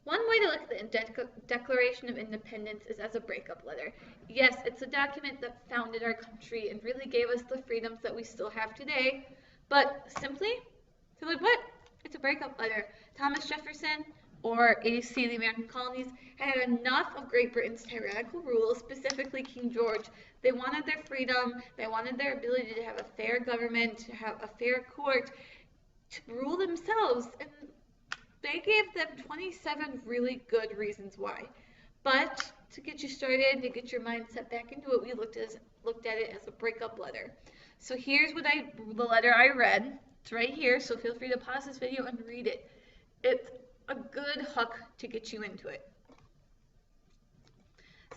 One way to look at the Declaration of Independence is as a breakup letter. Yes, it's a document that founded our country and really gave us the freedoms that we still have today, but simply, to look what? It's a breakup letter. Thomas Jefferson, or AC, the American colonies, had enough of Great Britain's tyrannical rule, specifically King George. They wanted their freedom, they wanted their ability to have a fair government, to have a fair court, to rule themselves, and they gave them 27 really good reasons why. But to get you started, to get your mindset back into it, we looked at it as a breakup letter. So here's the letter I read. It's right here, so feel free to pause this video and read it. It's a good hook to get you into it.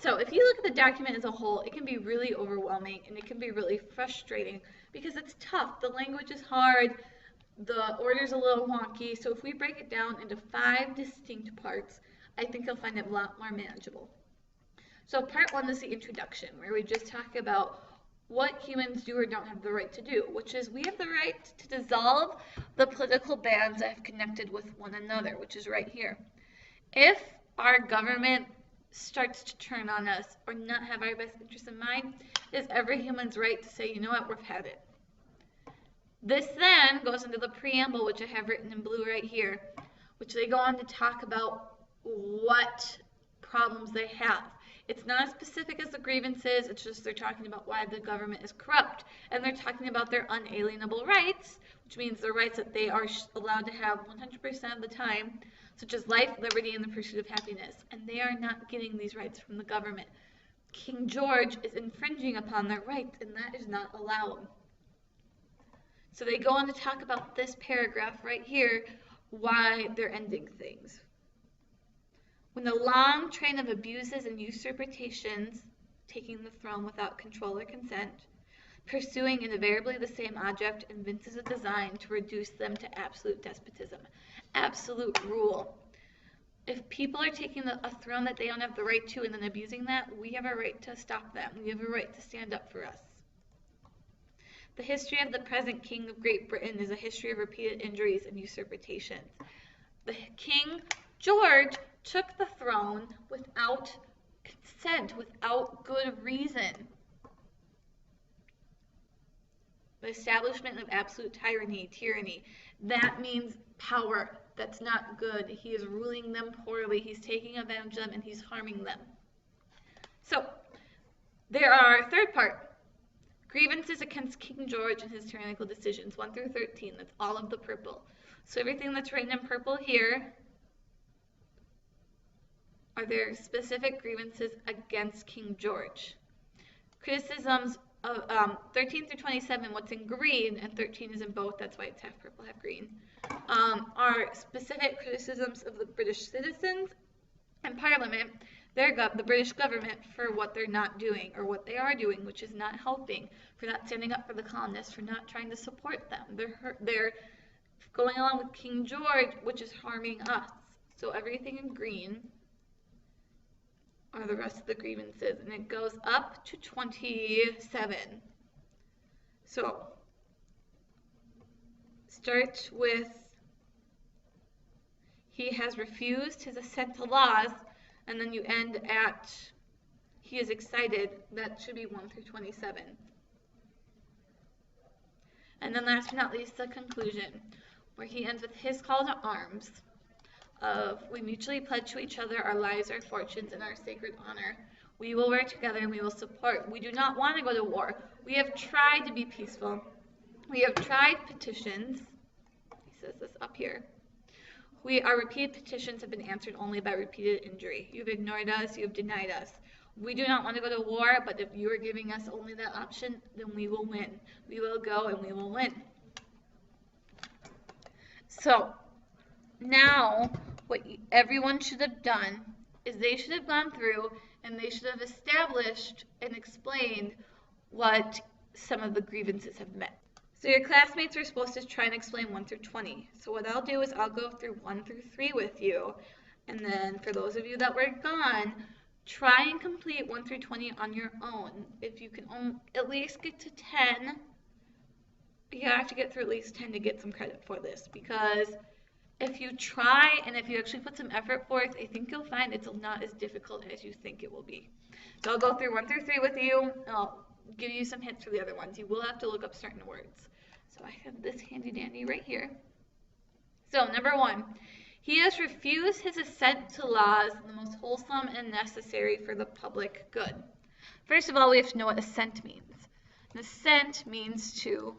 So if you look at the document as a whole, it can be really overwhelming and it can be really frustrating because it's tough. The language is hard, the order's a little wonky, so if we break it down into 5 distinct parts, I think you'll find it a lot more manageable. So part 1 is the introduction, where we just talk about what humans do or don't have the right to do, which is we have the right to dissolve the political bands that have connected with one another, which is right here. If our government starts to turn on us or not have our best interests in mind, it is every human's right to say, you know what, we've had it. This then goes into the preamble, which I have written in blue right here, which they go on to talk about what problems they have. It's not as specific as the grievances, it's just they're talking about why the government is corrupt, and they're talking about their unalienable rights, which means the rights that they are allowed to have 100% of the time, such as life, liberty, and the pursuit of happiness, and they are not getting these rights from the government. King George is infringing upon their rights, and that is not allowed. So they go on to talk about this paragraph right here, why they're ending things. When the long train of abuses and usurpations, taking the throne without control or consent, pursuing invariably the same object, evinces a design to reduce them to absolute despotism, absolute rule. If people are taking a throne that they don't have the right to and then abusing that, we have a right to stop them. We have a right to stand up for us. The history of the present King of Great Britain is a history of repeated injuries and usurpations. The King George took the throne without consent, without good reason. The establishment of absolute tyranny. That means power. That's not good. He is ruling them poorly. He's taking advantage of them and he's harming them. So, there are, third part, grievances against King George and his tyrannical decisions, 1 through 13. That's all of the purple. So everything that's written in purple here are there specific grievances against King George. Criticisms of 13 through 27, what's in green, and 13 is in both, that's why it's half purple, half green, are specific criticisms of the British citizens and Parliament, the British government, for what they're not doing, or what they are doing, which is not helping, for not standing up for the colonists, for not trying to support them. They're going along with King George, which is harming us. So everything in green are the rest of the grievances, and it goes up to 27. So, start with, he has refused his assent to laws, and then you end at, he is excited. That should be 1 through 27. And then last but not least, the conclusion, where he ends with his call to arms of, we mutually pledge to each other our lives, our fortunes, and our sacred honor. We will work together and we will support. We do not want to go to war. We have tried to be peaceful. We have tried petitions. He says this up here. Our repeated petitions have been answered only by repeated injury. You've ignored us. You've denied us. We do not want to go to war, but if you are giving us only that option, then we will win. We will go and we will win. So, now, what everyone should have done is they should have gone through and they should have established and explained what some of the grievances have meant. So your classmates are supposed to try and explain 1 through 20. So what I'll do is I'll go through 1 through 3 with you, and then for those of you that were gone, try and complete 1 through 20 on your own. If you can at least get to 10, you have to get through at least 10 to get some credit for this, because If you try and if you actually put some effort forth, I think you'll find it's not as difficult as you think it will be. So I'll go through 1 through 3 with you, and I'll give you some hints for the other ones. You will have to look up certain words. So I have this handy dandy right here. So number 1, he has refused his assent to laws the most wholesome and necessary for the public good. First of all, we have to know what assent means. An assent means to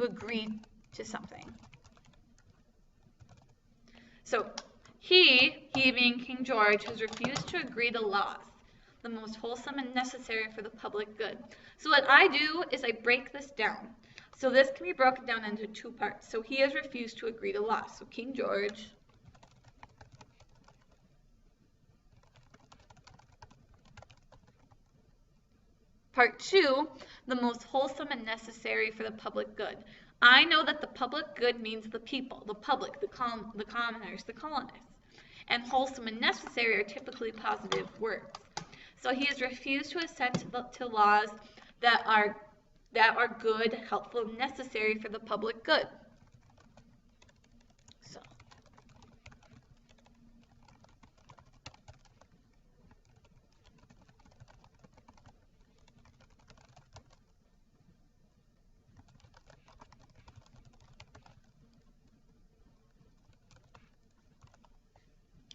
agree to something. So he being King George, has refused to agree to laws, the most wholesome and necessary for the public good. So what I do is I break this down. So this can be broken down into 2 parts. So he has refused to agree to laws. So King George Part 2, the most wholesome and necessary for the public good. I know that the public good means the people, the public, the commoners, the colonists. And wholesome and necessary are typically positive words. So he has refused to assent to laws that are good, helpful, and necessary for the public good.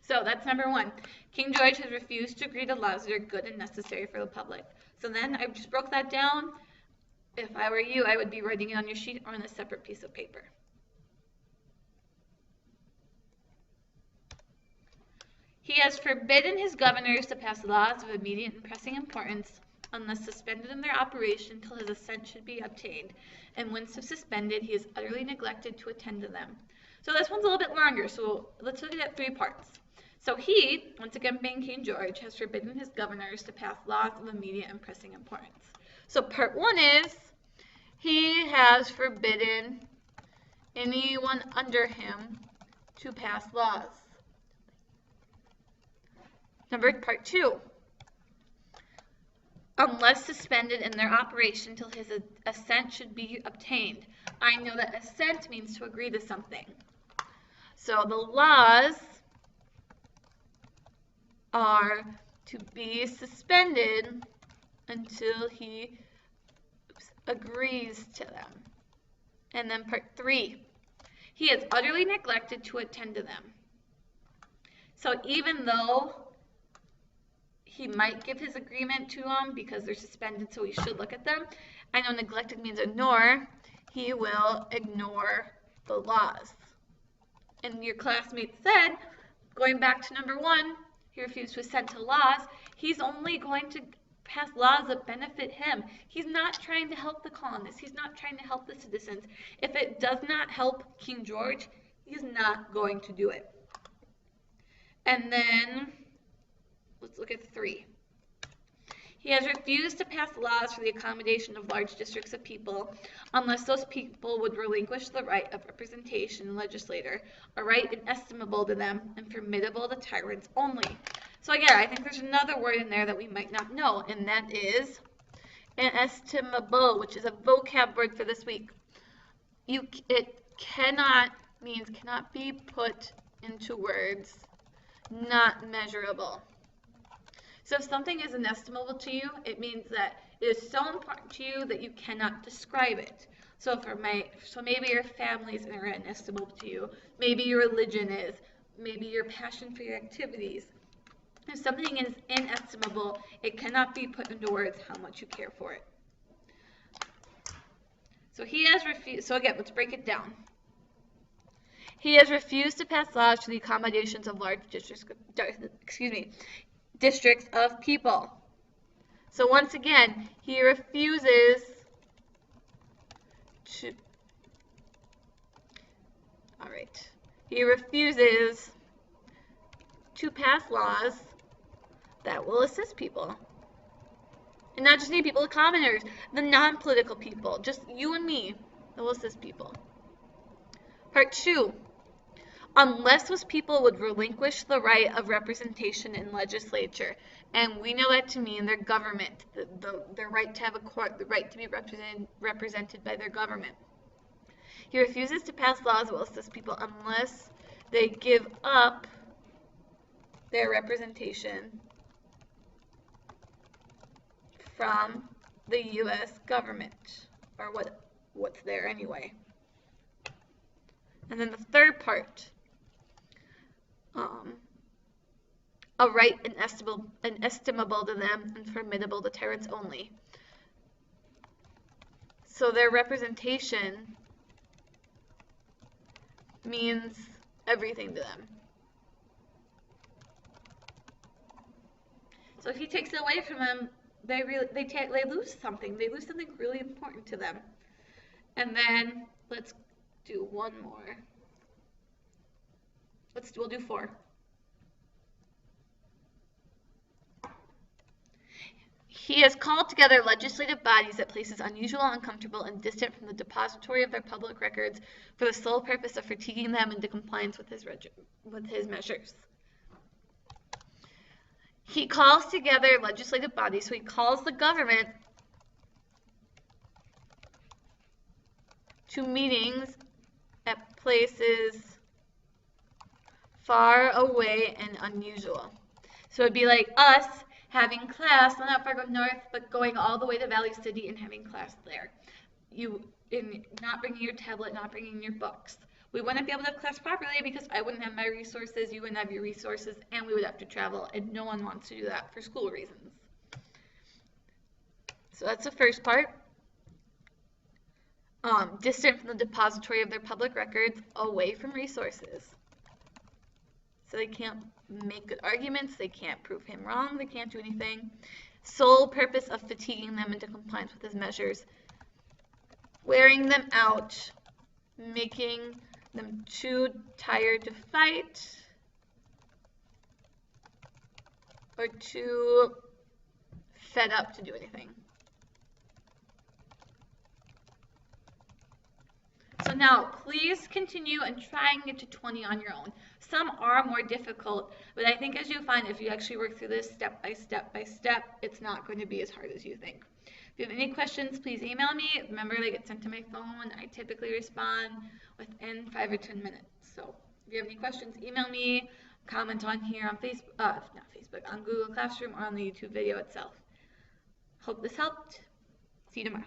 So that's number 1. King George has refused to agree to laws that are good and necessary for the public. So then I just broke that down. If I were you, I would be writing it on your sheet or on a separate piece of paper. He has forbidden his governors to pass laws of immediate and pressing importance unless suspended in their operation till his assent should be obtained. And when so suspended, he has utterly neglected to attend to them. So this one's a little bit longer, so let's look at it 3 parts. So he, once again being King George, has forbidden his governors to pass laws of immediate and pressing importance. So part 1 is, he has forbidden anyone under him to pass laws. Part 2, unless suspended in their operation till his assent should be obtained. I know that assent means to agree to something. So the laws are to be suspended until he agrees to them. And then part 3, he has utterly neglected to attend to them. So even though he might give his agreement to them because they're suspended, so he should look at them, I know neglected means ignore, he will ignore the laws. And your classmate said, going back to number 1, he refused to assent to laws, he's only going to pass laws that benefit him. He's not trying to help the colonists. He's not trying to help the citizens. If it does not help King George, he's not going to do it. And then, let's look at 3. He has refused to pass laws for the accommodation of large districts of people unless those people would relinquish the right of representation in legislature, a right inestimable to them and formidable to tyrants only. So again, I think there's another word in there that we might not know, and that is inestimable, which is a vocab word for this week. It cannot be put into words, not measurable. So if something is inestimable to you, it means that it is so important to you that you cannot describe it. So maybe your families are inestimable to you. Maybe your religion is. Maybe your passion for your activities. If something is inestimable, it cannot be put into words how much you care for it. So he has refused. So again, let's break it down. He has refused to pass laws for the accommodations of large districts of people. So once again, he refuses to, he refuses to pass laws that will assist people. And not just any people, the commoners, the non-political people, just you and me, that will assist people. Part 2. Unless those people would relinquish the right of representation in legislature. And we know that to mean their government, their right to have a court, the right to be represented by their government. He refuses to pass laws that will assist people unless they give up their representation from the U.S. government, or what's there anyway. And then the third part, a right inestimable to them and formidable to tyrants only. So their representation means everything to them. So if he takes it away from them, they lose something. They lose something really important to them. And then let's do one more. We'll do 4. He has called together legislative bodies at places unusual, uncomfortable, and distant from the depository of their public records for the sole purpose of fatiguing them into compliance with his measures. He calls together legislative bodies, so he calls the government to meetings at places far away and unusual. So it'd be like us having class, not Fargo North, but going all the way to Valley City and having class there. Not bringing your tablet, not bringing your books. We wouldn't be able to have class properly because I wouldn't have my resources, you wouldn't have your resources, and we would have to travel, and no one wants to do that for school reasons. So that's the first part. Distant from the depository of their public records, away from resources. So they can't make good arguments, they can't prove him wrong, they can't do anything. Sole purpose of fatiguing them into compliance with his measures. Wearing them out, making them too tired to fight, or too fed up to do anything. So now, please continue and try and get to 20 on your own. Some are more difficult, but I think as you find, if you actually work through this step by step by step, it's not going to be as hard as you think. If you have any questions, please email me. Remember, they get sent to my phone. I typically respond within 5 or 10 minutes. So if you have any questions, email me, comment on here on Facebook, not Facebook, on Google Classroom or on the YouTube video itself. Hope this helped. See you tomorrow.